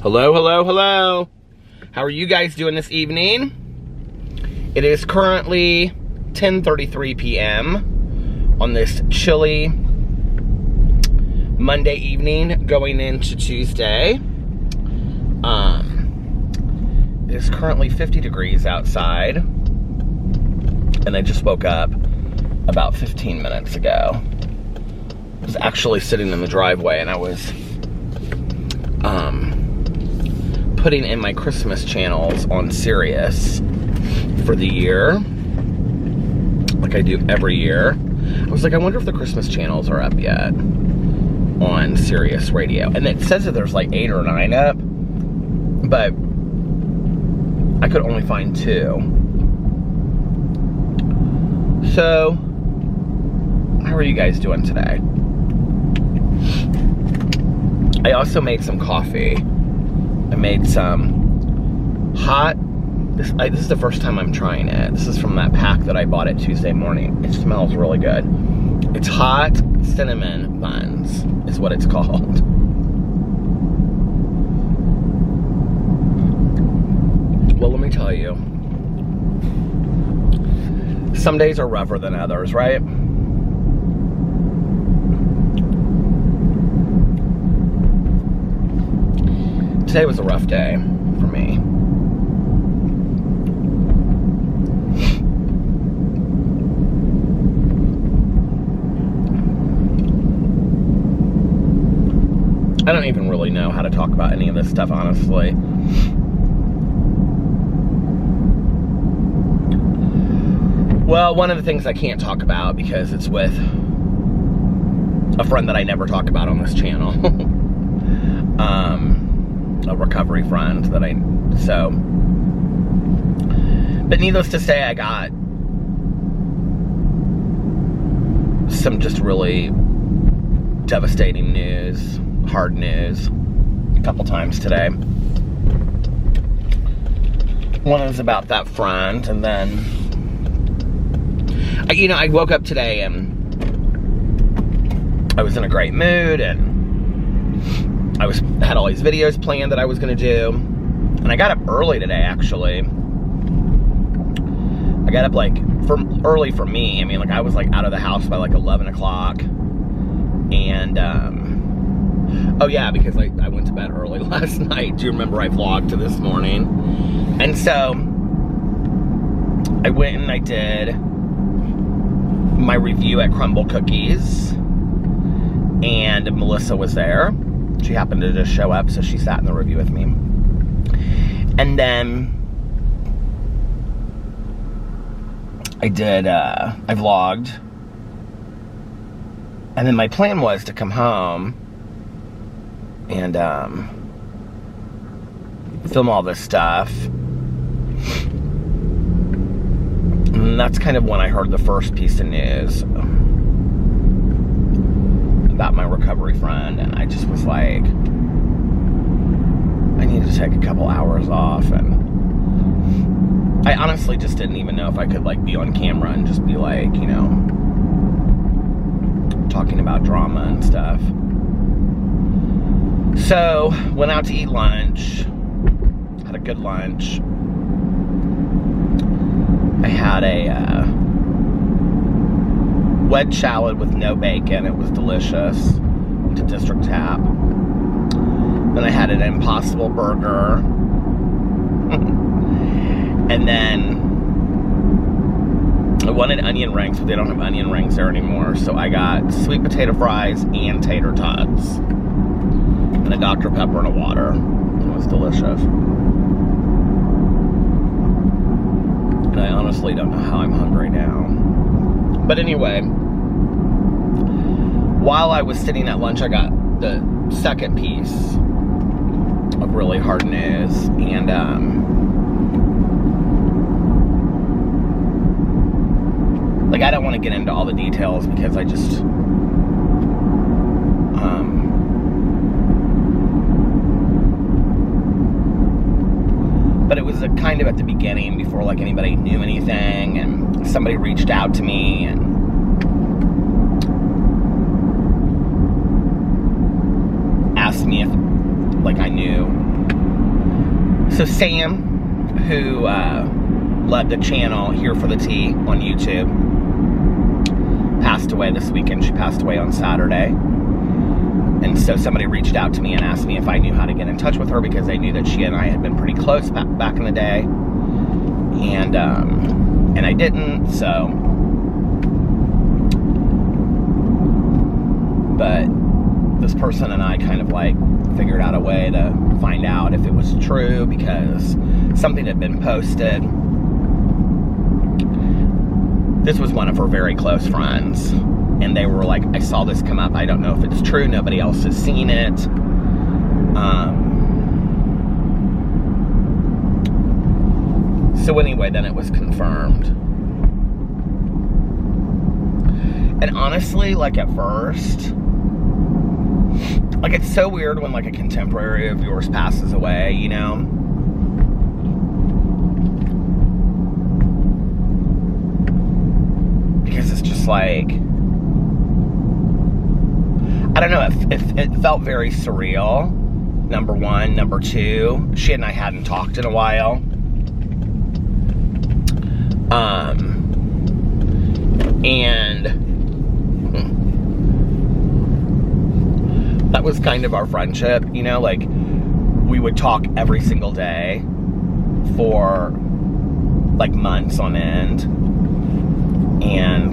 Hello, hello, hello. How are you guys doing this evening? It is currently 10:33 p.m. on this chilly Monday evening going into Tuesday. It is currently 50 degrees outside, and I just woke up about 15 minutes ago. I was actually sitting in the driveway, and I was putting in my Christmas channels on Sirius for the year, like I do every year. I was like, I wonder if the Christmas channels are up yet on Sirius Radio. And it says that there's like 8 or 9 up, but I could only find 2. So, how are you guys doing today? I also made some coffee. I made some hot, this is the first time I'm trying it. This is from that pack that I bought it Tuesday morning. It smells really good. It's hot cinnamon buns, is what it's called. Well, let me tell you, some days are rougher than others, right? Today was a rough day for me. I don't even really know how to talk about any of this stuff, honestly. Well, one of the things I can't talk about because it's with a friend that I never talk about on this channel. A recovery friend that but needless to say, I got some just really devastating news, hard news, a couple times today. One is about that friend, and then, I woke up today and I was in a great mood, and I had all these videos planned that I was going to do, and I got up early today, actually. I got up, early for me. I mean, I was, out of the house by, 11 o'clock, and, oh, yeah, because I went to bed early last night. Do you remember I vlogged to this morning? And so, I went and I did my review at Crumble Cookies, and Melissa was there. She happened to just show up, so she sat in the review with me. And then I vlogged. And then my plan was to come home and film all this stuff. And that's kind of when I heard the first piece of news about my recovery friend, and I just was like, I need to take a couple hours off, and I honestly just didn't even know if I could be on camera and just be talking about drama and stuff. So, went out to eat lunch, had a good lunch. I had a wedge salad with no bacon. It was delicious. Went to District Tap. Then I had an Impossible Burger. And then I wanted onion rings, but they don't have onion rings there anymore. So I got sweet potato fries and tater tots. And a Dr. Pepper and a water. It was delicious. And I honestly don't know how I'm hungry now. But anyway, while I was sitting at lunch, I got the second piece of really hard news. And, I don't want to get into all the details because I just, but it was kind of at the beginning before anybody knew anything, and somebody reached out to me and asked me if I knew So Sam, who led the channel Here for the Tea on YouTube, passed away this weekend. She passed away on Saturday. And so somebody reached out to me and asked me if I knew how to get in touch with her, because they knew that she and I had been pretty close back in the day. And I didn't, so. But this person and I kind of like figured out a way to find out if it was true, because something had been posted. This was one of her very close friends, and they were like, I saw this come up, I don't know if it's true, nobody else has seen it. So anyway, then it was confirmed. And honestly, like at first, like it's so weird when like a contemporary of yours passes away, you know? Because it's just like, I don't know, it felt very surreal, number one. Number two, she and I hadn't talked in a while. And that was kind of our friendship, you know, like we would talk every single day for like months on end, and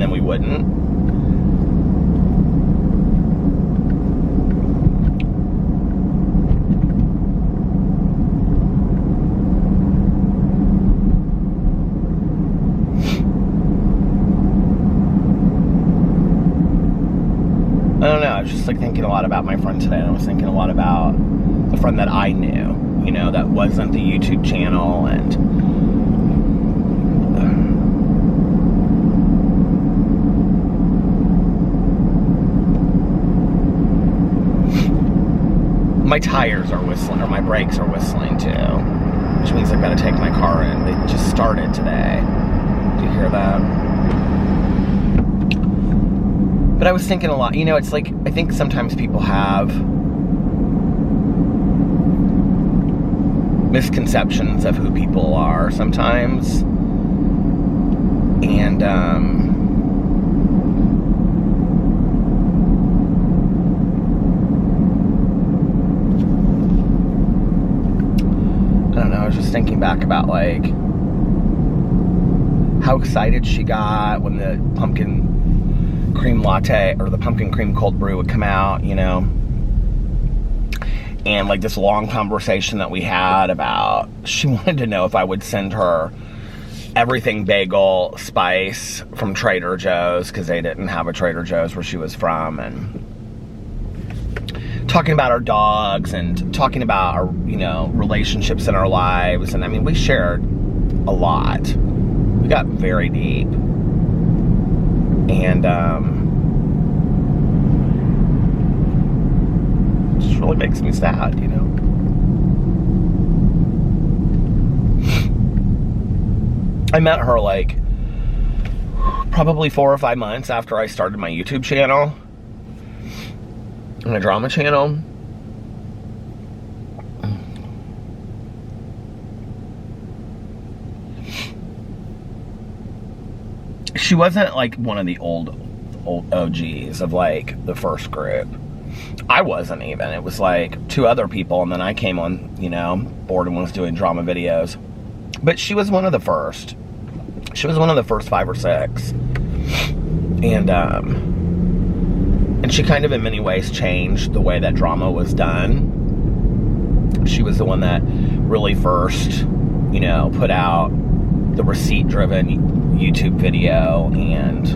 then we wouldn't. I don't know, I was just like thinking a lot about my friend today, and I was thinking a lot about the friend that I knew, you know, that wasn't the YouTube channel, and my tires are whistling, or my brakes are whistling too, which means I've got to take my car in. They just started today. Do you hear that? But I was thinking a lot, you know, it's like, I think sometimes people have misconceptions of who people are sometimes. And, I don't know, I was just thinking back about like how excited she got when the pumpkin cream latte or the pumpkin cream cold brew would come out, you know, and like this long conversation that we had about, she wanted to know if I would send her everything bagel spice from Trader Joe's, because they didn't have a Trader Joe's where she was from, and talking about our dogs and talking about our, you know, relationships in our lives. And I mean, we shared a lot. We got very deep. And it just really makes me sad, you know. I met her like probably 4 or 5 months after I started my YouTube channel, my drama channel. She wasn't like one of the old OGs of like the first group. I wasn't even. It was like 2 other people, and then I came on, you know, board and was doing drama videos. But she was one of the first. She was one of the first 5 or 6. And she kind of in many ways changed the way that drama was done. She was the one that really first, you know, put out the receipt-driven YouTube video, and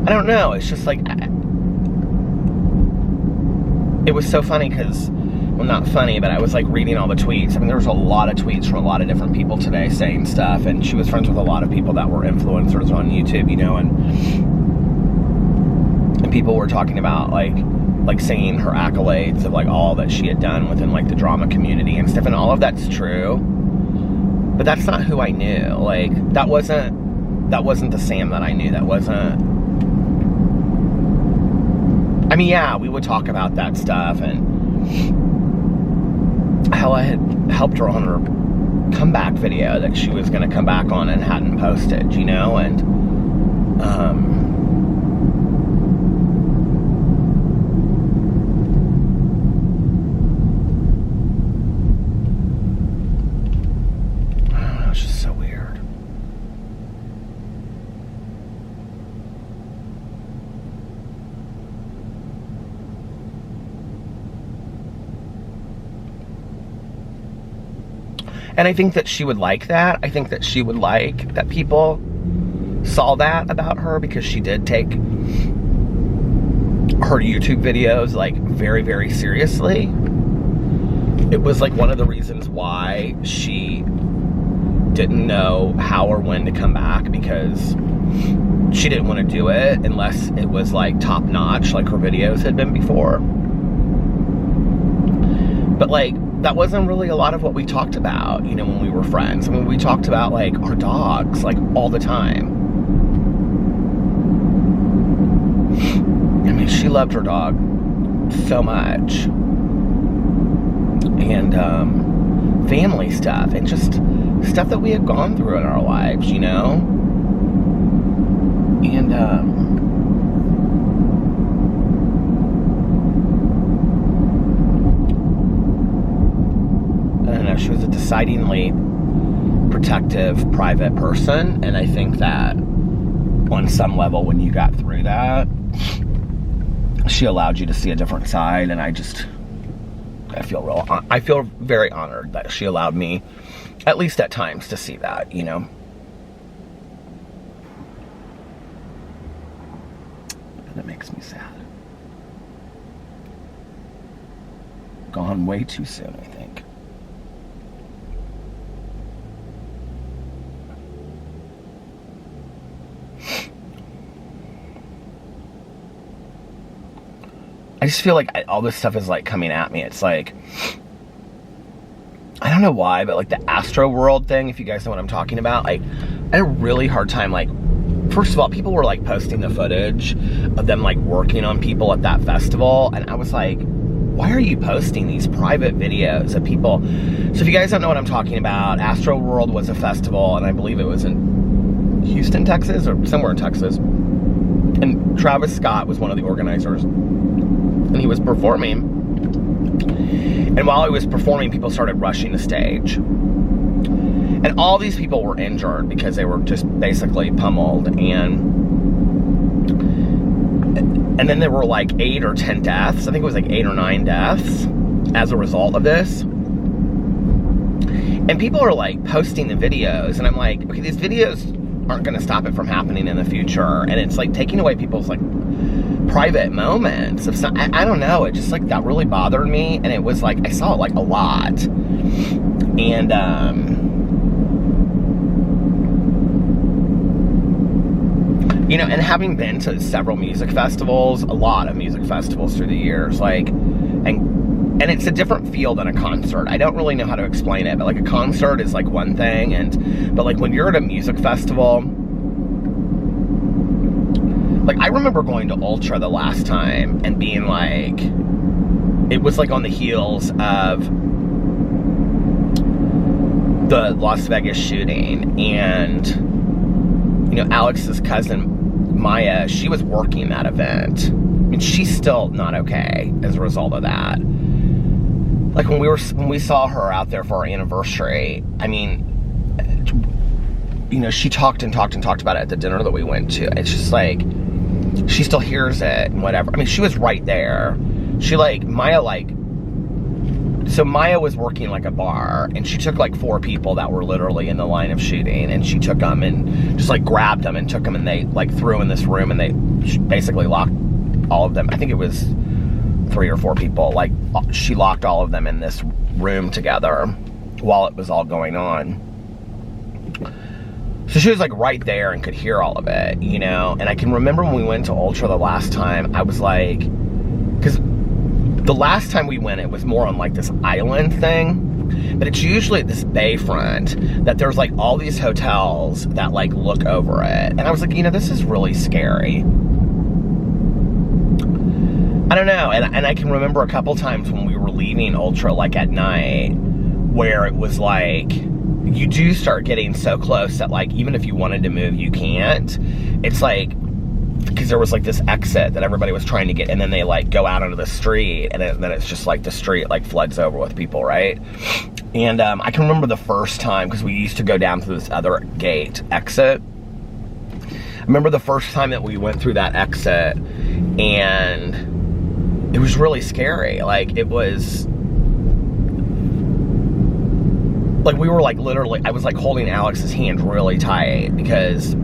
I don't know, it's just like, it was so funny because, well, not funny, but I was like reading all the tweets. I mean, there was a lot of tweets from a lot of different people today saying stuff, and she was friends with a lot of people that were influencers on YouTube, you know, and people were talking about like saying her accolades of like all that she had done within like the drama community and stuff, and all of that's true, but that's not who I knew. Like, that wasn't the Sam that I knew. That wasn't, I mean, yeah, we would talk about that stuff, and how I had helped her on her comeback video that she was going to come back on and hadn't posted, you know, and it's just so weird. And I think that she would like that. I think that she would like that people saw that about her, because she did take her YouTube videos like very, very seriously. It was like one of the reasons why she didn't know how or when to come back, because she didn't want to do it unless it was like top notch, like her videos had been before. But like, that wasn't really a lot of what we talked about, you know, when we were friends. I mean, we talked about like our dogs, like all the time. I mean, she loved her dog so much. And family stuff, and just stuff that we had gone through in our lives, you know? And I don't know, she was a decidedly protective, private person, and I think that on some level, when you got through that, she allowed you to see a different side, and I feel very honored that she allowed me, at least at times, to see that, you know? And it makes me sad. Gone way too soon, I think. I just feel like all this stuff is like coming at me. It's like, I don't know why, but like the Astro World thing, if you guys know what I'm talking about, like I had a really hard time. Like, first of all, people were like posting the footage of them like working on people at that festival, and I was like, why are you posting these private videos of people? So if you guys don't know what I'm talking about, Astro World was a festival, and I believe it was in Houston, Texas, or somewhere in Texas, and Travis Scott was one of the organizers. And he was performing, and while he was performing, people started rushing the stage, and all these people were injured because they were just basically pummeled, and then there were like 8 or 10 deaths. I think it was like 8 or 9 deaths as a result of this. And people are like posting the videos, and I'm like, okay, these videos aren't going to stop it from happening in the future, and it's like taking away people's like private moments of some, I don't know, it just like that really bothered me. And it was like, I saw it like a lot, and you know, and having been to several music festivals, a lot of music festivals through the years, like, and it's a different feel than a concert. I don't really know how to explain it, but like a concert is like one thing, but like when you're at a music festival, like, I remember going to Ultra the last time and being like, it was like on the heels of the Las Vegas shooting, and, you know, Alex's cousin, Maya, she was working that event, and she's still not okay as a result of that. Like, when we saw her out there for our anniversary, I mean, you know, she talked and talked and talked about it at the dinner that we went to. It's just like, she still hears it and whatever. I mean, she was right there. She like, Maya like, so Maya was working like a bar, and she took like 4 people that were literally in the line of shooting, and she took them and just like grabbed them and took them, and they like threw in this room, and they basically locked all of them. I think it was 3 or 4 people. Like, she locked all of them in this room together while it was all going on. So she was like right there and could hear all of it, you know? And I can remember when we went to Ultra the last time, I was like, because the last time we went, it was more on like this island thing, but it's usually at this bayfront that there's like all these hotels that like look over it. And I was like, you know, this is really scary. I don't know, and I can remember a couple times when we were leaving Ultra, like at night, where it was like, you do start getting so close that like, even if you wanted to move, you can't. It's like, because there was like this exit that everybody was trying to get, and then they like go out onto the street, and then it's just like the street like floods over with people, right? And I can remember the first time, because we used to go down through this other gate exit. I remember the first time that we went through that exit, and it was really scary. Like, it was like, we were like literally, I was like holding Alex's hand really tight, because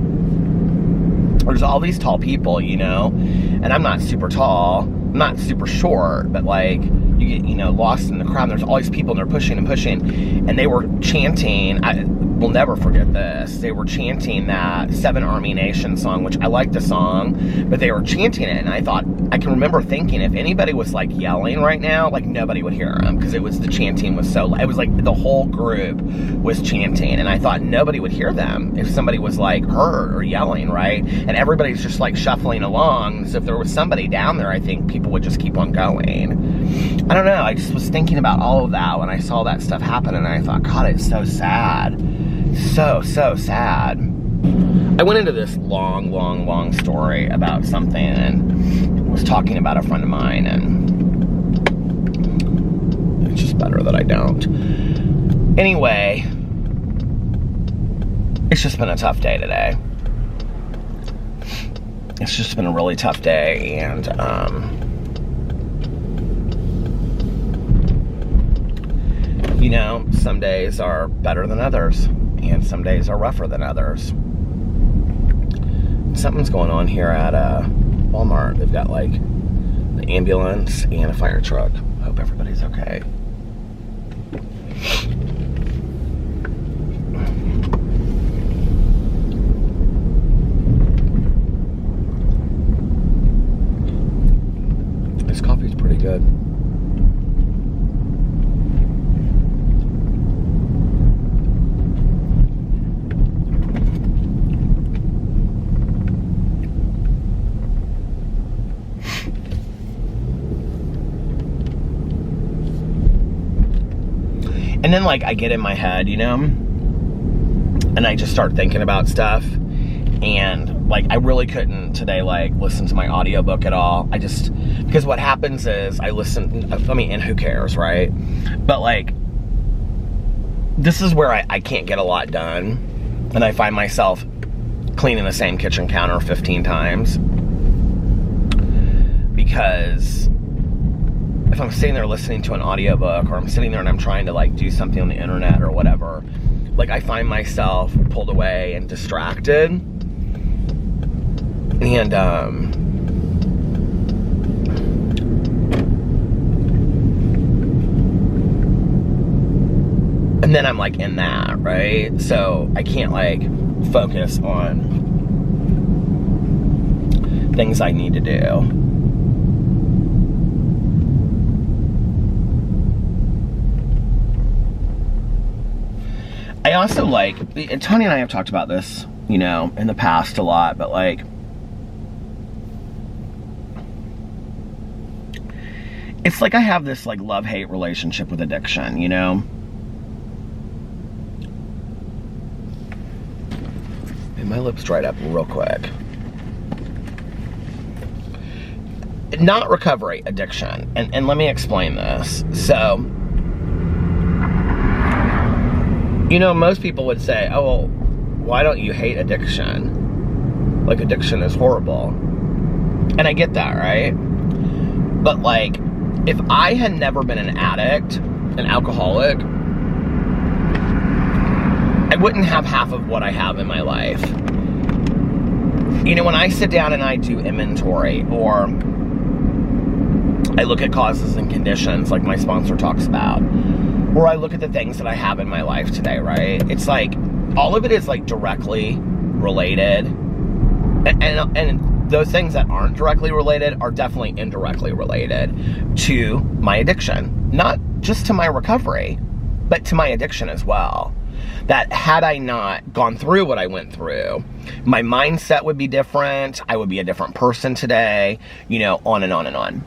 there's all these tall people, you know, and I'm not super tall, I'm not super short, but like, you get, you know, lost in the crowd, and there's all these people, and they're pushing and pushing, and they were chanting, I will never forget this, they were chanting that 7 Army Nation song, which I like the song, but they were chanting it, and I thought, I can remember thinking, if anybody was like yelling right now, like nobody would hear them, because it was, the chanting was so, it was like the whole group was chanting, and I thought nobody would hear them if somebody was like hurt or yelling, right? And everybody's just like shuffling along, so if there was somebody down there, I think people would just keep on going. I don't know, I just was thinking about all of that when I saw that stuff happen, and I thought, God, it's so sad. So sad. I went into this long story about something, and was talking about a friend of mine, and it's just better that I don't. Anyway, it's just been a tough day today. It's just been a really tough day, and you know, some days are better than others, and some days are rougher than others. Something's going on here at Walmart. They've got like the ambulance and a fire truck. Hope everybody's okay. This coffee's pretty good. And then, like, I get in my head, you know, and I just start thinking about stuff, and, like, I really couldn't today, like, listen to my audiobook at all. I just, because what happens is I listen, I mean, and who cares, right? But, like, this is where I can't get a lot done, and I find myself cleaning the same kitchen counter 15 times, because if I'm sitting there listening to an audiobook, or I'm sitting there and I'm trying to like do something on the internet or whatever, like I find myself pulled away and distracted. And then I'm like in that, right? So I can't like focus on things I need to do. I also like, and Tony and I have talked about this, you know, in the past a lot, but like, it's like I have this like love-hate relationship with addiction, you know? And my lips dried up real quick. Not recovery, addiction. And let me explain this. So, you know, most people would say, oh, well, why don't you hate addiction? Like, addiction is horrible. And I get that, right? But, like, if I had never been an addict, an alcoholic, I wouldn't have half of what I have in my life. You know, when I sit down and I do inventory, or I look at causes and conditions like my sponsor talks about, or I look at the things that I have in my life today, right? It's like, all of it is like directly related. And those things that aren't directly related are definitely indirectly related to my addiction. Not just to my recovery, but to my addiction as well. That had I not gone through what I went through, my mindset would be different. I would be a different person today, you know, on and on and on.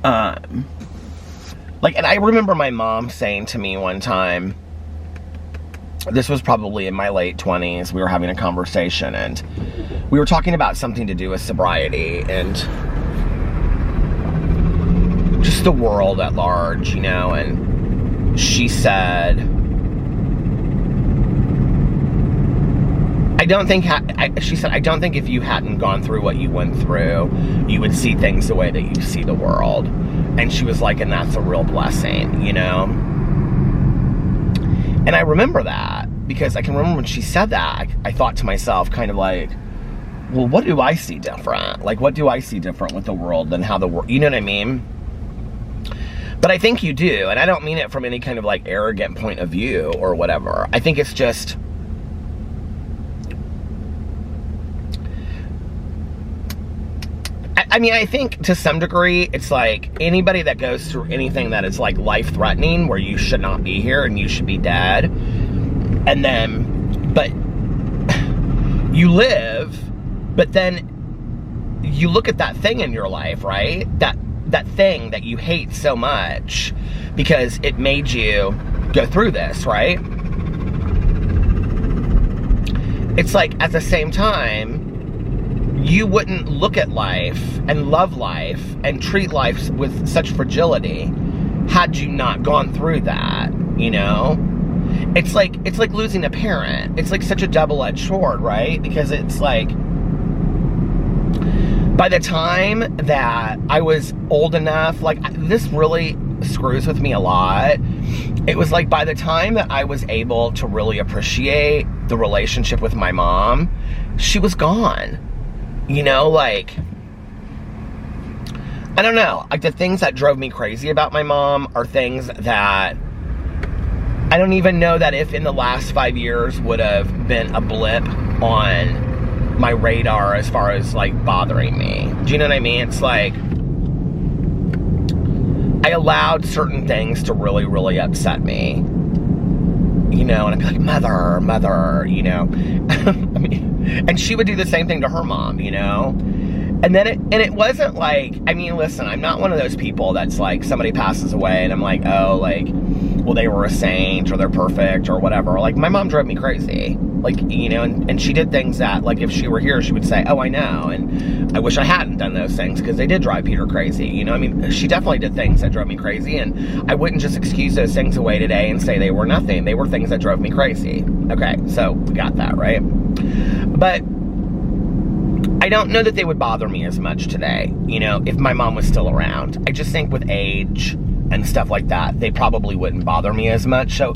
Like, and I remember my mom saying to me one time, this was probably in my late 20s, we were having a conversation, and we were talking about something to do with sobriety, and just the world at large, you know, and she said, she said, I don't think if you hadn't gone through what you went through, you would see things the way that you see the world. And she was like, and that's a real blessing, you know? And I remember that, because I can remember when she said that, I thought to myself kind of like, well, what do I see different? Like, what do I see different with the world than how the world, you know what I mean? But I think you do, and I don't mean it from any kind of like arrogant point of view or whatever. I think it's just, I mean, I think to some degree, it's like anybody that goes through anything that is like life-threatening, where you should not be here and you should be dead, and then, but you live, but then you look at that thing in your life, right? That thing that you hate so much because it made you go through this, right? It's like, at the same time, you wouldn't look at life and love life and treat life with such fragility had you not gone through that, you know? It's like losing a parent. It's like such a double-edged sword, right? Because it's like, by the time that I was old enough, like, this really screws with me a lot. It was like, by the time that I was able to really appreciate the relationship with my mom, she was gone. You know, like, I don't know, like, the things that drove me crazy about my mom are things that I don't even know that if in the last 5 years would have been a blip on my radar as far as, like, bothering me. Do you know what I mean? It's like, I allowed certain things to really, really upset me. You know, and I'd be like, mother, you know. I mean, and she would do the same thing to her mom, you know. And then it wasn't like, I mean, listen, I'm not one of those people that's like, somebody passes away and I'm like, oh, like, well, they were a saint or they're perfect or whatever. Like, my mom drove me crazy. Like, you know, and she did things that, like, if she were here, she would say, oh, I know. And I wish I hadn't done those things because they did drive Peter crazy. You know, I mean, she definitely did things that drove me crazy. And I wouldn't just excuse those things away today and say they were nothing. They were things that drove me crazy. Okay, so we got that, right? But I don't know that they would bother me as much today, you know, if my mom was still around. I just think with age and stuff like that, they probably wouldn't bother me as much. So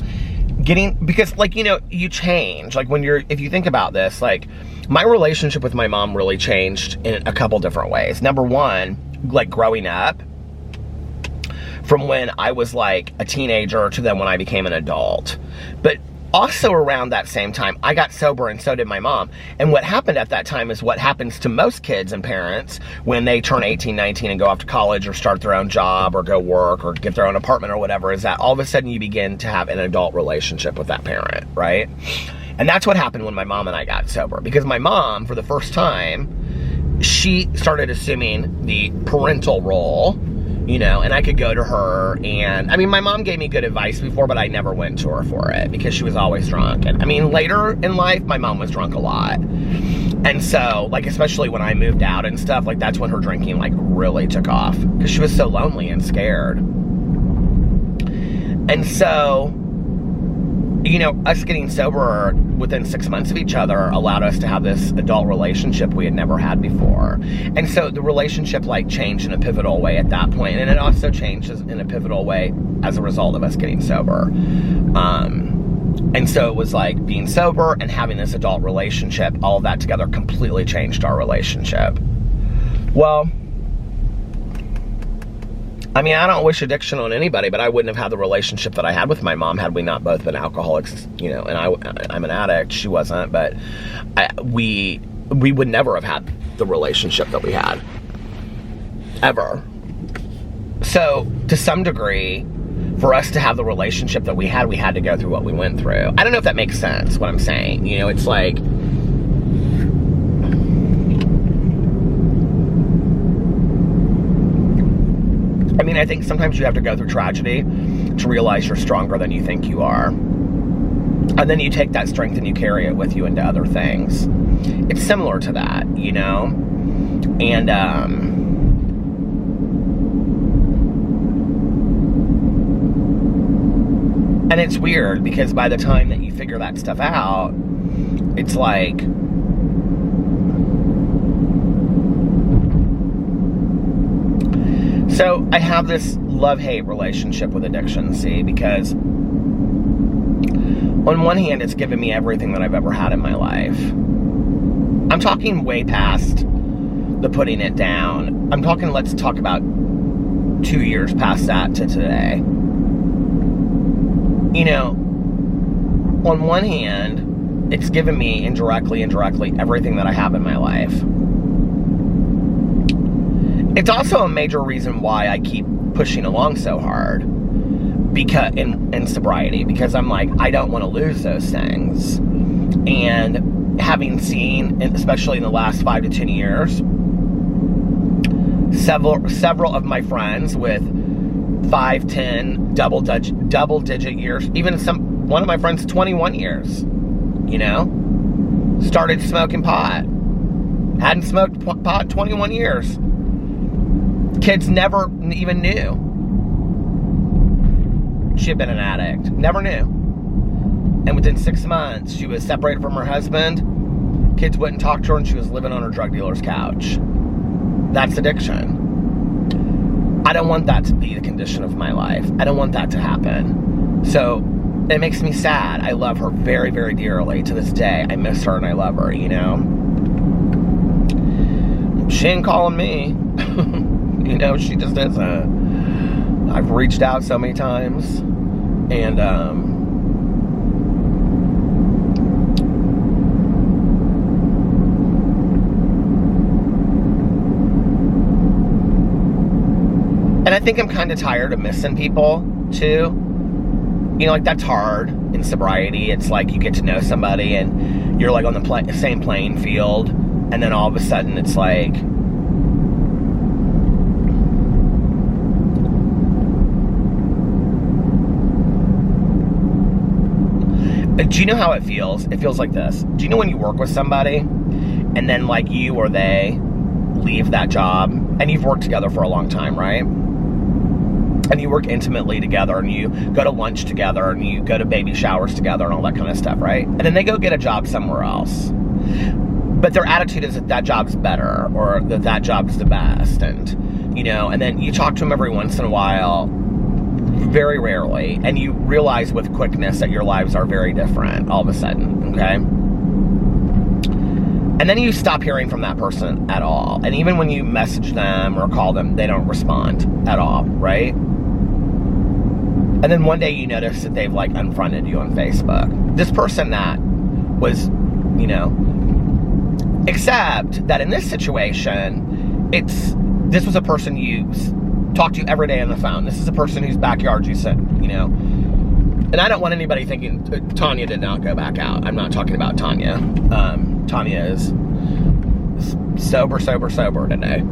because, like, you know, you change. Like, if you think about this, like, my relationship with my mom really changed in a couple different ways. Number one, like, growing up, from when I was like a teenager to then when I became an adult. But also around that same time, I got sober and so did my mom. And what happened at that time is what happens to most kids and parents when they turn 18, 19 and go off to college or start their own job or go work or get their own apartment or whatever, is that all of a sudden you begin to have an adult relationship with that parent, right? And that's what happened when my mom and I got sober. Because my mom, for the first time, she started assuming the parental role, you know, and I could go to her, and, I mean, my mom gave me good advice before, but I never went to her for it, because she was always drunk, and, I mean, later in life, my mom was drunk a lot, and so, like, especially when I moved out and stuff, like, that's when her drinking, like, really took off, because she was so lonely and scared, and so, you know, us getting sober within 6 months of each other allowed us to have this adult relationship we had never had before. And so the relationship, like, changed in a pivotal way at that point, and it also changed in a pivotal way as a result of us getting sober. And so it was like being sober and having this adult relationship, all of that together completely changed our relationship. Well, I mean, I don't wish addiction on anybody, but I wouldn't have had the relationship that I had with my mom had we not both been alcoholics, you know, and I'm an addict, she wasn't, but we would never have had the relationship that we had, ever. So, to some degree, for us to have the relationship that we had to go through what we went through. I don't know if that makes sense, what I'm saying, you know, it's like, I mean, I think sometimes you have to go through tragedy to realize you're stronger than you think you are. And then you take that strength and you carry it with you into other things. It's similar to that, you know? And, and it's weird because by the time that you figure that stuff out, it's like, so I have this love-hate relationship with addiction, see, because on one hand, it's given me everything that I've ever had in my life. I'm talking way past the putting it down. I'm talking, let's talk about 2 years past that to today. You know, on one hand, it's given me indirectly everything that I have in my life. It's also a major reason why I keep pushing along so hard because in sobriety, because I'm like, I don't want to lose those things. And having seen, especially in the last 5 to 10 years, several of my friends with 5, 10, double digit years, even one of my friends 21 years, you know, started smoking pot. Hadn't smoked pot 21 years. Kids never even knew she had been an addict. Never knew. And within 6 months, she was separated from her husband. Kids wouldn't talk to her, and she was living on her drug dealer's couch. That's addiction. I don't want that to be the condition of my life. I don't want that to happen. So it makes me sad. I love her very, very dearly to this day. I miss her and I love her, you know. She ain't calling me. You know, she just isn't. I've reached out so many times. And, and I think I'm kind of tired of missing people, too. You know, like, that's hard in sobriety. It's like you get to know somebody and you're, like, on the same playing field. And then all of a sudden it's like, do you know how it feels? It feels like this. Do you know when you work with somebody and then, like, you or they leave that job and you've worked together for a long time, right? And you work intimately together and you go to lunch together and you go to baby showers together and all that kind of stuff, right? And then they go get a job somewhere else. But their attitude is that that job's better or that that job's the best. And, you know, and then you talk to them every once in a while, very rarely, and you realize with quickness that your lives are very different all of a sudden, okay? And then you stop hearing from that person at all. And even when you message them or call them, they don't respond at all, right? And then one day you notice that they've, like, unfriended you on Facebook. This person that was, you know, except that in this situation, this was a person you talk to every day on the phone. This is a person whose backyard you sit, you know. And I don't want anybody thinking Tanya did not go back out. I'm not talking about Tanya. Tanya is sober today.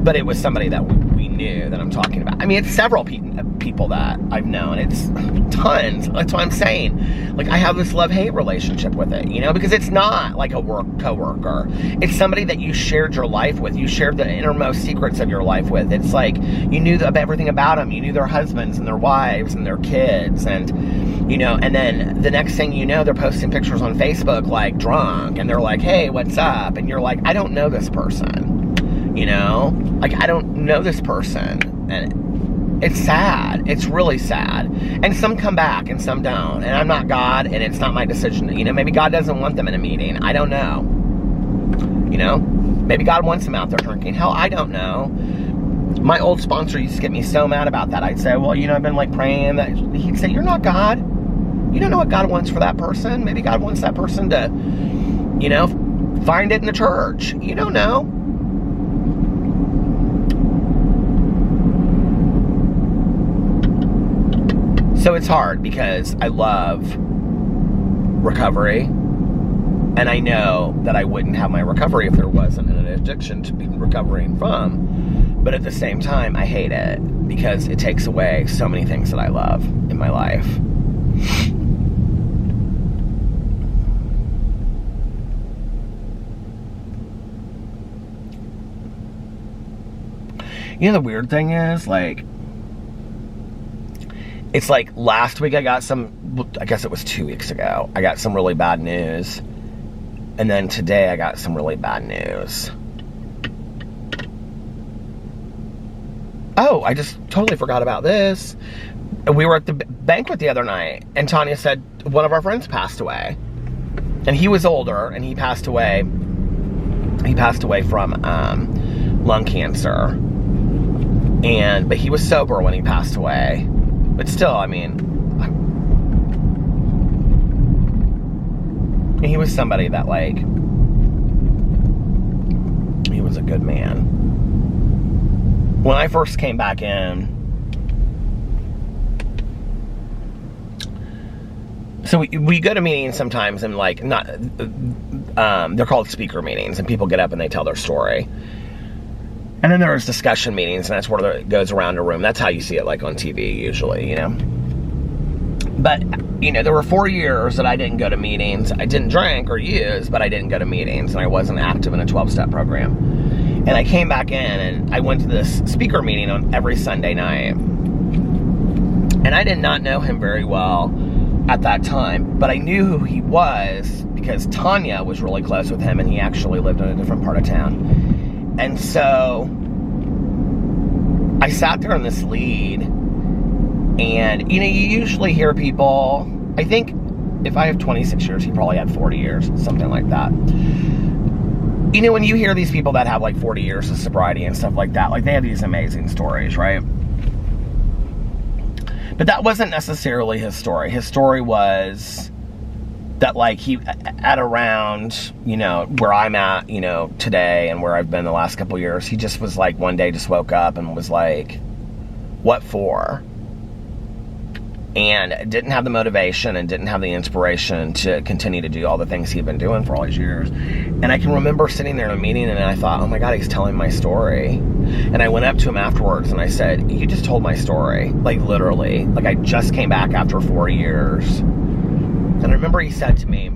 But it was somebody that we knew that I'm talking about. I mean, it's several people that I've known. It's tons. That's what I'm saying. Like, I have this love-hate relationship with it, you know, because it's not like a work coworker. It's somebody that you shared your life with. You shared the innermost secrets of your life with. It's like you knew everything about them. You knew their husbands and their wives and their kids, and, you know, and then the next thing you know, they're posting pictures on Facebook, like, drunk, and they're like, hey, what's up? And you're like, I don't know this person. You know, like, I don't know this person, and it's sad. It's really sad. And some come back and some don't, and I'm not God, and it's not my decision. You know, maybe God doesn't want them in a meeting. I don't know. You know, maybe God wants them out there drinking. Hell, I don't know. My old sponsor used to get me so mad about that. I'd say, well, you know, I've been, like, praying. That he'd say, you're not God. You don't know what God wants for that person. Maybe God wants that person to, you know, find it in the church. You don't know. So it's hard because I love recovery. And I know that I wouldn't have my recovery if there wasn't an addiction to be recovering from. But at the same time, I hate it because it takes away so many things that I love in my life. You know, the weird thing is, like, it's like last week I guess it was 2 weeks ago, I got some really bad news. And then today I got some really bad news. Oh, I just totally forgot about this. We were at the banquet the other night, and Tanya said one of our friends passed away. And he was older, and he passed away. He passed away from lung cancer. But he was sober when he passed away. But still, I mean, he was somebody that, like, he was a good man. When I first came back in, so we go to meetings sometimes, and, like, not, they're called speaker meetings, and people get up and they tell their story. And then there's discussion meetings, and that's where it goes around a room. That's how you see it, like, on TV, usually, you know. But, you know, there were 4 years that I didn't go to meetings. I didn't drink or use, but I didn't go to meetings, and I wasn't active in a 12-step program. And I came back in, and I went to this speaker meeting on every Sunday night. And I did not know him very well at that time, but I knew who he was because Tanya was really close with him, and he actually lived in a different part of town. And so I sat there in this lead, and, you know, you usually hear people, I think if I have 26 years, he probably had 40 years, something like that. You know, when you hear these people that have like 40 years of sobriety and stuff like that, like, they have these amazing stories, right? But that wasn't necessarily his story. His story was that, like, he, at around, you know, where I'm at, you know, today and where I've been the last couple years, he just was like, one day just woke up and was like, what for? And didn't have the motivation and didn't have the inspiration to continue to do all the things he'd been doing for all these years. And I can remember sitting there in a meeting, and I thought, oh my God, he's telling my story. And I went up to him afterwards and I said, you just told my story, like, literally. Like, I just came back after 4 years. And I remember he said to me,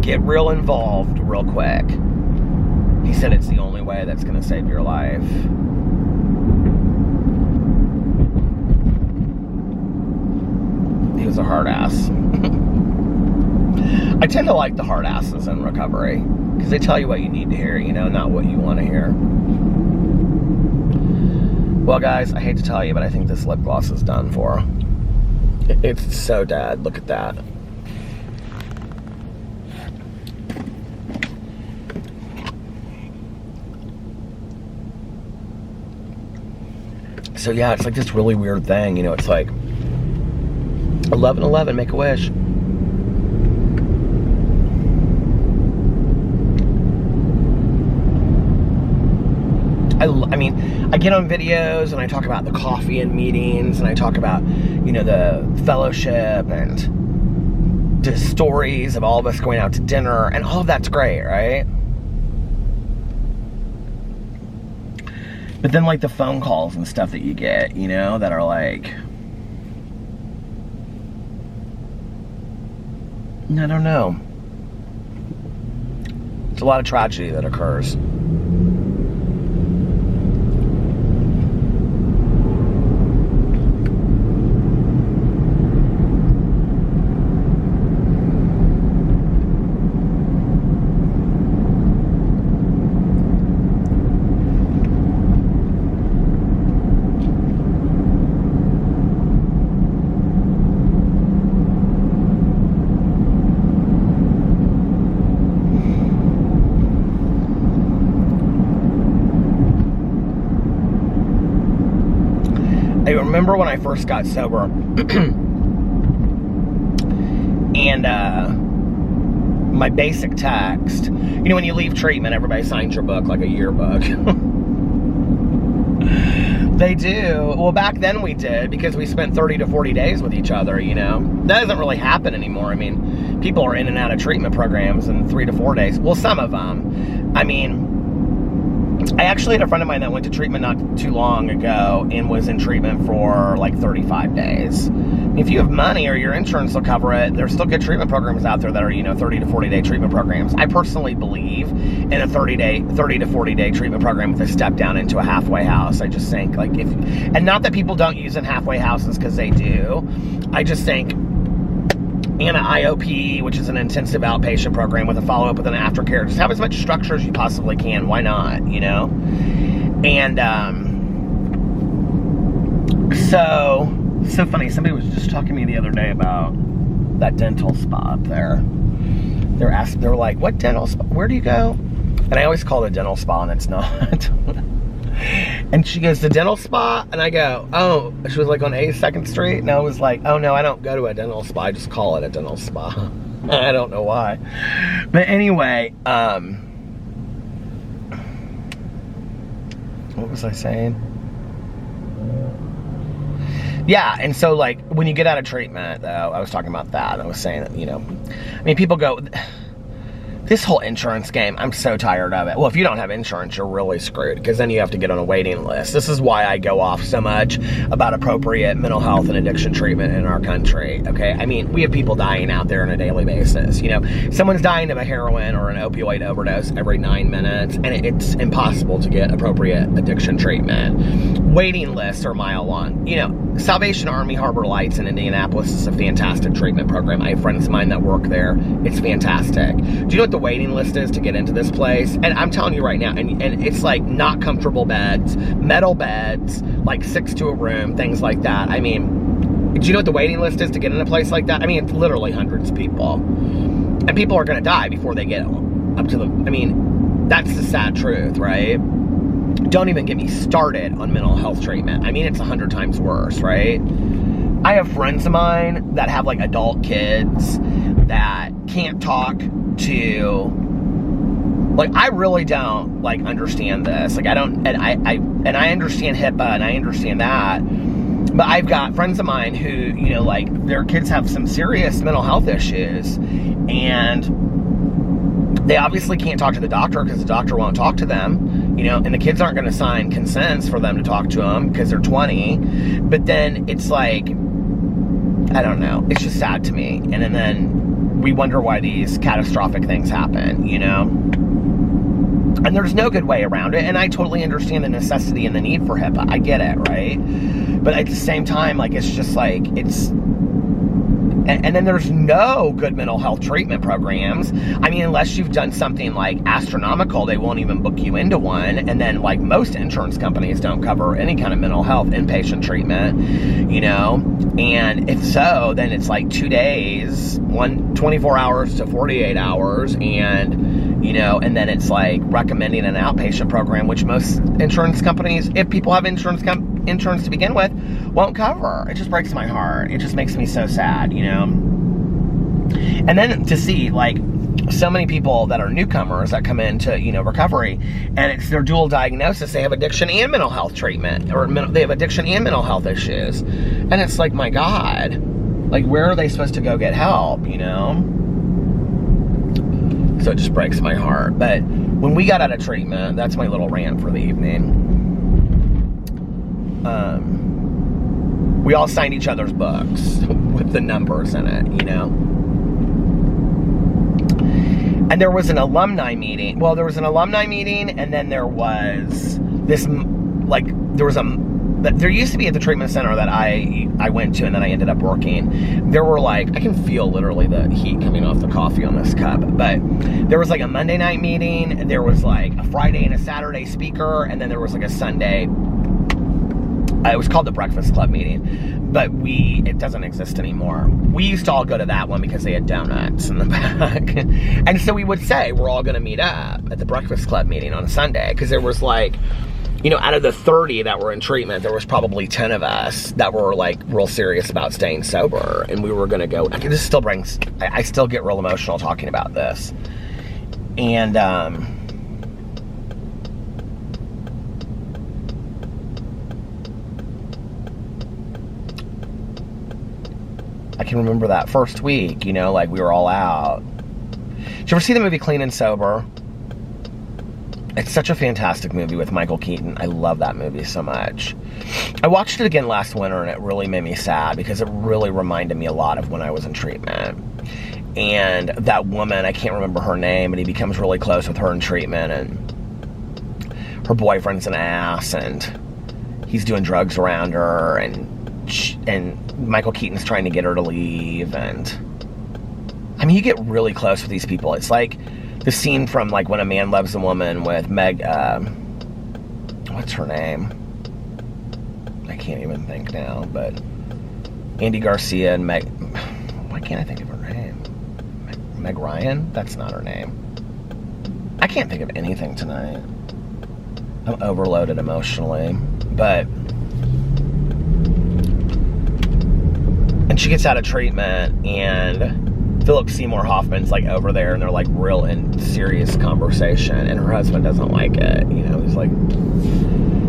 get real involved real quick. He said, it's the only way that's going to save your life. He was a hard ass. I tend to like the hard asses in recovery, because they tell you what you need to hear, you know, not what you want to hear. Well, guys, I hate to tell you, but I think this lip gloss is done for. It's so dead. Look at that. So yeah, it's like this really weird thing, you know, it's like 11/11, make a wish. I mean, I get on videos and I talk about the coffee and meetings, and I talk about, you know, the fellowship and the stories of all of us going out to dinner, and all of that's great, right? But then, like, the phone calls and stuff that you get, you know, that are like, I don't know. It's a lot of tragedy that occurs. I remember when I first got sober, and my basic text, you know, when you leave treatment, everybody signs your book like a yearbook. They do. Well, back then we did, because we spent 30 to 40 days with each other, you know. That doesn't really happen anymore. I mean, people are in and out of treatment programs in 3 to 4 days. Well, some of them. I mean, I actually had a friend of mine that went to treatment not too long ago and was in treatment for like 35 days. If you have money or your insurance will cover it, there's still good treatment programs out there that are, you know, 30 to 40 day treatment programs. I personally believe in a 30 to 40 day treatment program with a step down into a halfway house. I just think, like, and not that people don't use in halfway houses, because they do. I just think and an IOP, which is an intensive outpatient program with a follow-up with an aftercare. Just have as much structure as you possibly can. Why not, you know? And, so funny. Somebody was just talking to me the other day about that dental spa up there. They're like, what dental spa? Where do you go? And I always call it a dental spa, and it's not. And she goes, the dental spa? And I go, oh. She was like on 82nd Street. And I was like, oh no, I don't go to a dental spa. I just call it a dental spa. I don't know why. But anyway, what was I saying? Yeah, and so, like, when you get out of treatment, though, I was talking about that. I was saying that, you know, I mean, people go, this whole insurance game, I'm so tired of it. Well, if you don't have insurance, you're really screwed, because then you have to get on a waiting list. This is why I go off so much about appropriate mental health and addiction treatment in our country, okay? I mean, we have people dying out there on a daily basis, you know? Someone's dying of a heroin or an opioid overdose every 9 minutes, and it's impossible to get appropriate addiction treatment. Waiting lists are a mile long. You know, Salvation Army Harbor Lights in Indianapolis is a fantastic treatment program. I have friends of mine that work there. It's fantastic. Do you know what the waiting list is to get into this place? And I'm telling you right now, and it's like not comfortable beds, metal beds, like 6 to a room, things like that. I mean, do you know what the waiting list is to get in a place like that? I mean, it's literally hundreds of people. And people are going to die before they get up to the, I mean, that's the sad truth, right? Don't even get me started on mental health treatment. I mean, it's 100 times worse, right? I have friends of mine that have like adult kids that can't talk to, like, I really don't like understand this. Like, I don't, and I understand HIPAA and I understand that, but I've got friends of mine who, you know, like, their kids have some serious mental health issues, and they obviously can't talk to the doctor because the doctor won't talk to them, you know, and the kids aren't going to sign consents for them to talk to them because they're 20. But then it's like, I don't know, it's just sad to me. And then we wonder why these catastrophic things happen, you know? And there's no good way around it. And I totally understand the necessity and the need for HIPAA. I get it, right? But at the same time, like, it's just like, it's... And then there's no good mental health treatment programs. I mean, unless you've done something like astronomical, they won't even book you into one. And then, like, most insurance companies don't cover any kind of mental health inpatient treatment, you know? And if so, then it's like 2 days, 24 hours to 48 hours, and, you know, and then it's like recommending an outpatient program, which most insurance companies, if people have insurance to begin with, won't cover. It just breaks my heart. It just makes me so sad, you know? And then to see, like, so many people that are newcomers that come into, you know, recovery, and it's their dual diagnosis. They have addiction and mental health treatment, or they have addiction and mental health issues. And it's like, my God, like, where are they supposed to go get help, you know? So it just breaks my heart. But when we got out of treatment, that's my little rant for the evening. We all signed each other's books with the numbers in it, you know? And there was an alumni meeting. Well, there was an alumni meeting, and then there was this, like, there used to be at the treatment center that I went to and then I ended up working. There were, like, I can feel literally the heat coming off the coffee on this cup, but there was like a Monday night meeting, there was like a Friday and a Saturday speaker, and then there was like a Sunday. It was called the Breakfast Club meeting, but it doesn't exist anymore. We used to all go to that one because they had donuts in the back. And so we would say, we're all going to meet up at the Breakfast Club meeting on a Sunday, because there was, like, you know, out of the 30 that were in treatment, there was probably 10 of us that were, like, real serious about staying sober, and we were going to go. This still brings, I still get real emotional talking about this. And, can remember that first week, you know, like we were all out. Did you ever see the movie Clean and Sober? It's such a fantastic movie with Michael Keaton. I love that movie so much. I watched it again last winter and it really made me sad because it really reminded me a lot of when I was in treatment. And that woman, I can't remember her name, and he becomes really close with her in treatment, and her boyfriend's an ass, and he's doing drugs around her, and Michael Keaton's trying to get her to leave, and I mean, you get really close with these people. It's like the scene from like When a Man Loves a Woman with what's her name? I can't even think now, but Andy Garcia and why can't I think of her name? Meg Ryan? That's not her name. I can't think of anything tonight. I'm overloaded emotionally, but and she gets out of treatment, and Philip Seymour Hoffman's like over there, and they're like real in serious conversation, and her husband doesn't like it, you know. He's like,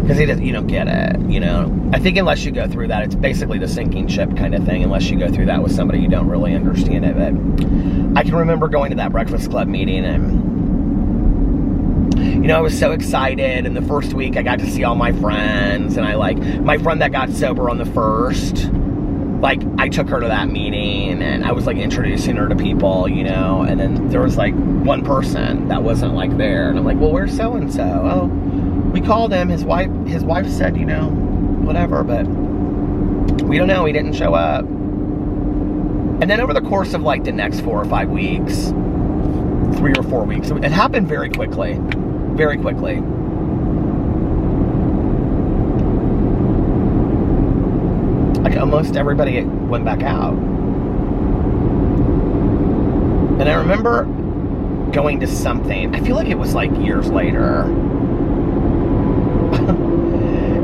because you don't get it, you know. I think unless you go through that, it's basically the sinking ship kind of thing. Unless you go through that with somebody, you don't really understand it. But I can remember going to that Breakfast Club meeting, and you know, I was so excited. And the first week, I got to see all my friends, and I like my friend that got sober on the first. Like, I took her to that meeting, and I was like introducing her to people, you know. And then there was like one person that wasn't like there, and I'm like, well, where's so and so? Oh, we called him. His wife said, you know, whatever, but we don't know. He didn't show up. And then over the course of like the next 4 or 5 weeks, 3 or 4 weeks, it happened very quickly, very quickly. Like almost everybody went back out. And I remember going to something, I feel like it was like years later.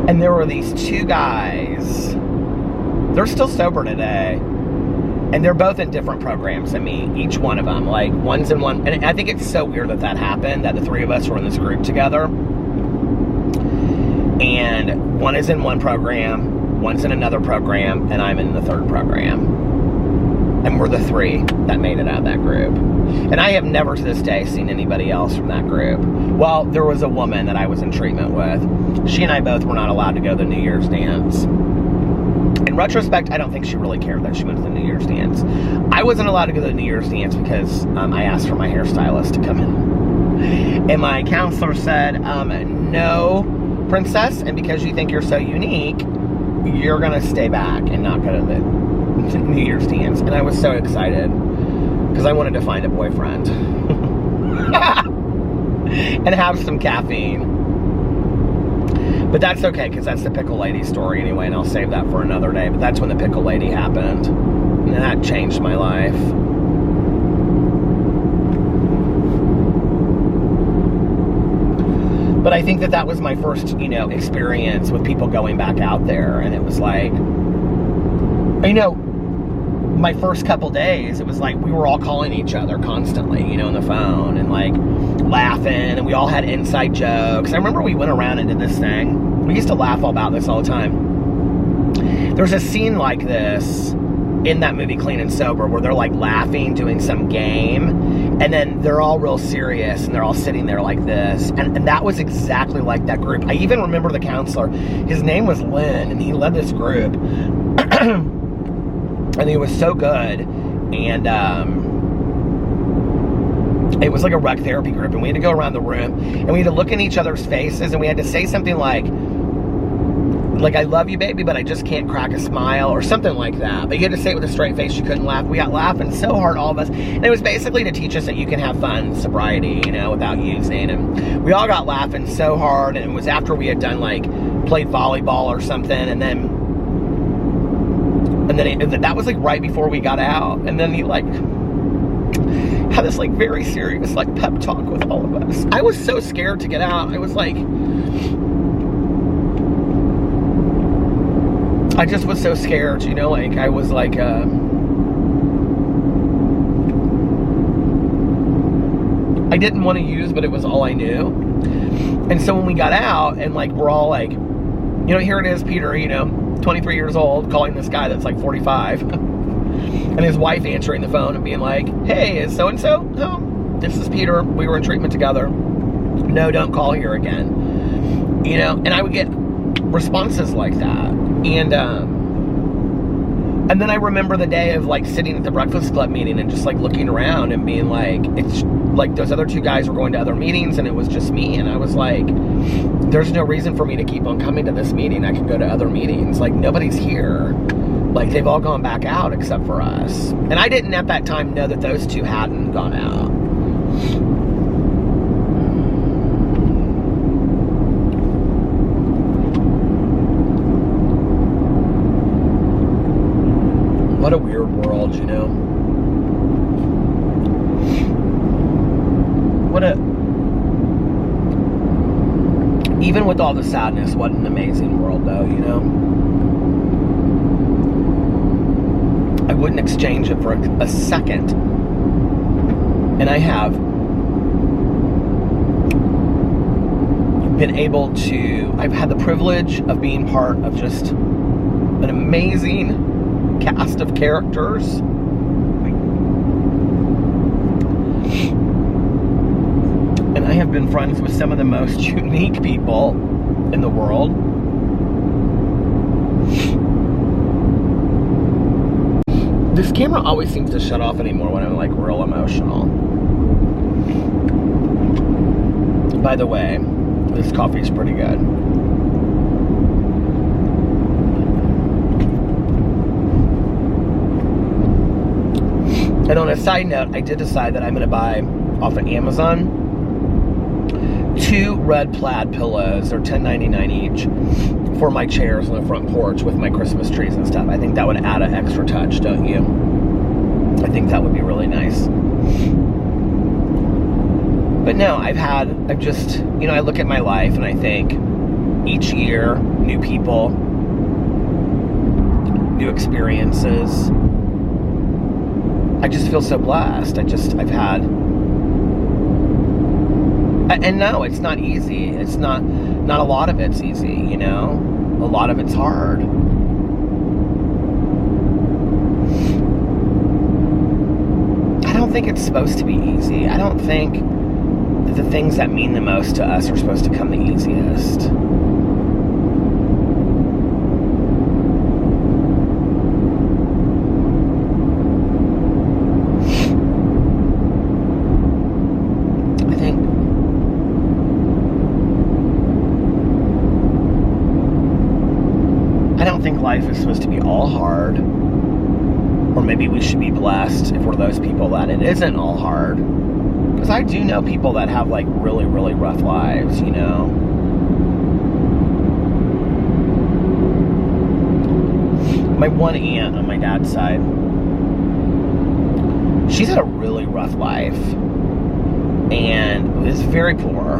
And there were these two guys. They're still sober today. And they're both in different programs than me. Each one of them. Like, one's in one. And I think it's so weird that happened, that the three of us were in this group together. And one is in one program, one's in another program, and I'm in the third program. And we're the three that made it out of that group. And I have never to this day seen anybody else from that group. Well, there was a woman that I was in treatment with. She and I both were not allowed to go to the New Year's dance. In retrospect, I don't think she really cared that she went to the New Year's dance. I wasn't allowed to go to the New Year's dance because I asked for my hairstylist to come in. And my counselor said, no, princess, and because you think you're so unique, you're going to stay back and not go to the New Year's dance. And I was so excited because I wanted to find a boyfriend and have some caffeine. But that's okay, because that's the pickle lady story anyway, and I'll save that for another day. But that's when the pickle lady happened, and that changed my life. But I think that was my first, you know, experience with people going back out there, and it was like, you know, my first couple days, it was like we were all calling each other constantly, you know, on the phone, and like laughing, and we all had inside jokes. I remember we went around and did this thing. We used to laugh about this all the time. There's a scene like this in that movie Clean and Sober where they're like laughing, doing some game, and then they're all real serious, and they're all sitting there like this, and that was exactly like that group. I even remember the counselor. His name was Lynn, and he led this group. And he was so good, and it was like a rec therapy group, and we had to go around the room, and we had to look in each other's faces, and we had to say something like, I love you, baby, but I just can't crack a smile, or something like that. But you had to say it with a straight face. You couldn't laugh. We got laughing so hard, all of us, and it was basically to teach us that you can have fun, sobriety, you know, without using. And we all got laughing so hard, and it was after we had done, like, played volleyball or something, and then that was like right before we got out. And then he like had this like very serious like pep talk with all of us. I was so scared to get out. I was like, I just was so scared, you know, like I was like, I didn't want to use, but it was all I knew. And so when we got out and like, we're all like, you know, here it is, Peter, you know, 23 years old, calling this guy that's like 45. And his wife answering the phone and being like, hey, is so-and-so home? This is Peter. We were in treatment together. No, don't call here again. You know, and I would get responses like that. And then I remember the day of like sitting at the Breakfast Club meeting and just like looking around and being like, it's like those other two guys were going to other meetings and it was just me. And I was like, there's no reason for me to keep on coming to this meeting. I can go to other meetings. Like, nobody's here. Like, they've all gone back out except for us. And I didn't at that time know that those two hadn't gone out. What a weird world, you know? Even with all the sadness, what an amazing world, though, you know? I wouldn't exchange it for a second. And I have been able to, I've had the privilege of being part of just an amazing cast of characters. And I have been friends with some of the most unique people in the world. This camera always seems to shut off anymore when I'm like real emotional. By the way, this coffee's pretty good. And on a side note, I did decide that I'm going to buy off of Amazon 2 red plaid pillows. They're $10.99 each for my chairs on the front porch with my Christmas trees and stuff. I think that would add an extra touch, don't you? I think that would be really nice. But no, I've just, you know, I look at my life and I think each year, new people, new experiences. I just feel so blessed. I've had, and no, it's not easy. It's not a lot of it's easy, you know? A lot of it's hard. I don't think it's supposed to be easy. I don't think that the things that mean the most to us are supposed to come the easiest. I don't think life is supposed to be all hard, or maybe we should be blessed if we're those people that it isn't all hard, because I do know people that have like really, really rough lives, you know. My one aunt on my dad's side, she's had a really rough life and is very poor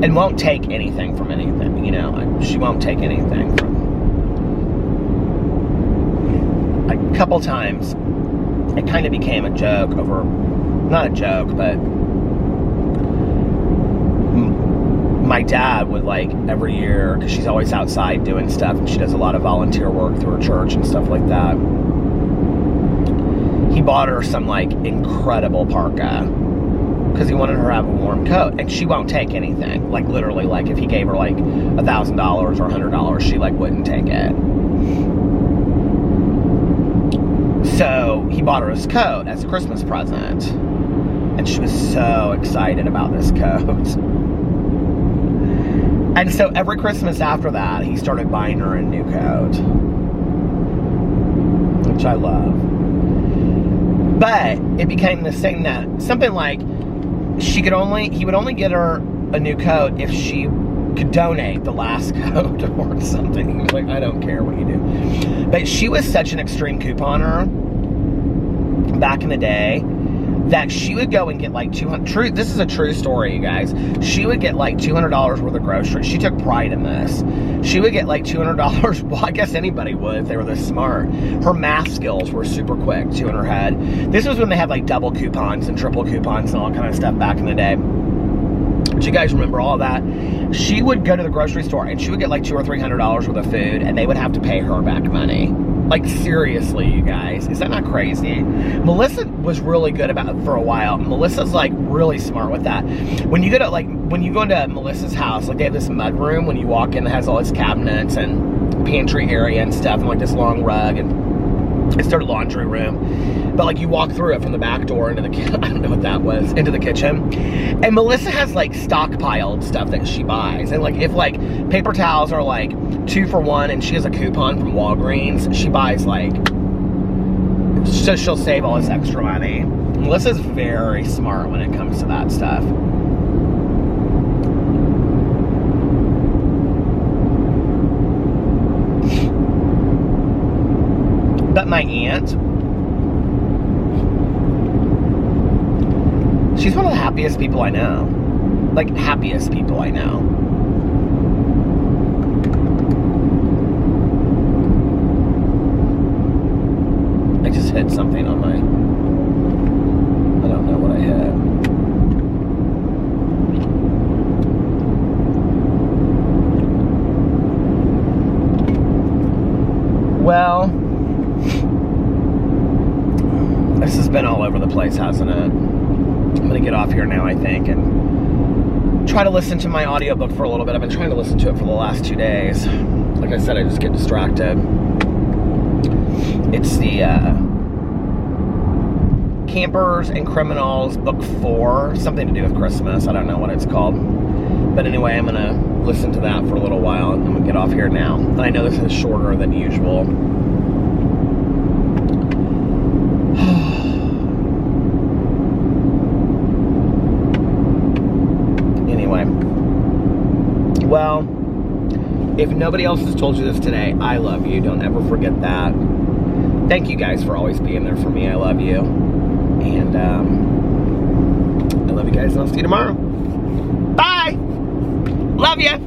and won't take anything from anything, you know. She won't take anything from. A couple times it kind of became a joke over, not a joke, but my dad would like every year, because she's always outside doing stuff and she does a lot of volunteer work through her church and stuff like that, he bought her some like incredible parka because he wanted her to have a warm coat, and she won't take anything. Like literally, like if he gave her like $1,000 or $100, she like wouldn't take it. So he bought her his coat as a Christmas present, and she was so excited about this coat. And so every Christmas after that, he started buying her a new coat, which I love. But it became this thing that something like he would only get her a new coat if she could donate the last coat or something. He was like, I don't care what you do. But she was such an extreme couponer back in the day that she would go and get like this is a true story, you guys. She would get like $200 worth of groceries. She took pride in this. She would get like $200. Well, I guess anybody would if they were this smart. Her math skills were super quick, too, in her head. This was when they had like double coupons and triple coupons and all kind of stuff back in the day. Do you guys remember all of that? She would go to the grocery store and she would get like $200 or $300 worth of food, and they would have to pay her back money. Like, seriously, you guys. Is that not crazy? Melissa was really good about it for a while. Melissa's, like, really smart with that. When you go to, like, when you go into Melissa's house, like, they have this mud room when you walk in that has all its cabinets and pantry area and stuff, and, like, this long rug, and it's their laundry room. But, like, you walk through it from the back door into the kitchen. I don't know what that was. Into the kitchen. And Melissa has, like, stockpiled stuff that she buys. And, like, if, like, paper towels are, like, 2 for $1 and she has a coupon from Walgreens, she buys, like, so she'll save all this extra money. Melissa's very smart when it comes to that stuff. But my aunt, she's one of the happiest people I know. Like, happiest people I know. I just hit something on my... I don't know what I hit. Well, this has been all over the place, hasn't it? I'm gonna get off here now, I think, and try to listen to my audiobook for a little bit. I've been trying to listen to it for the last 2 days. Like I said, I just get distracted. It's the Campers and Criminals, book 4, something to do with Christmas. I don't know what it's called. But anyway, I'm gonna listen to that for a little while, and I'm gonna get off here now. And I know this is shorter than usual. Anyway. Well, if nobody else has told you this today, I love you. Don't ever forget that. Thank you guys for always being there for me. I love you. And I love you guys, and I'll see you tomorrow. Bye! Love ya!